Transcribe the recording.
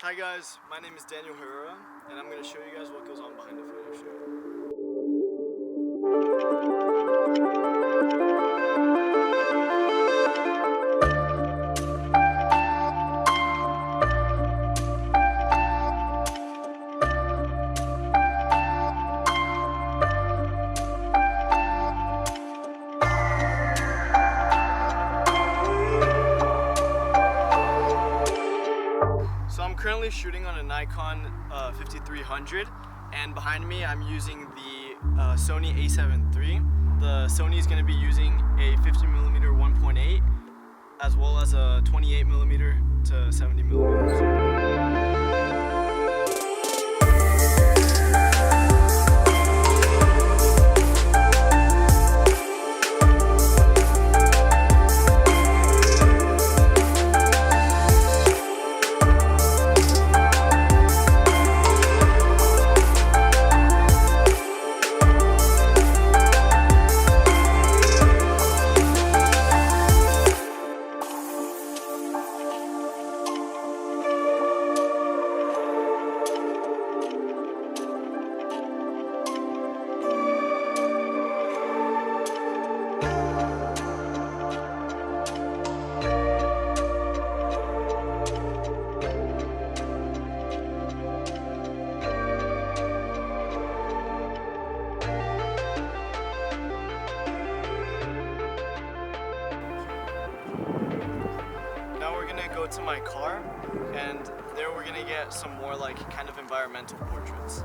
Hi guys, my name is Daniel Herrera, and I'm going to show you guys what goes on behind a photo shoot. So I'm currently shooting on a Nikon 5300, and behind me I'm using the Sony a7 III. The Sony is going to be using a 50mm 1.8 as well as a 28mm to 70mm. Now we're gonna go to my car, and there we're gonna get some more like kind of environmental portraits.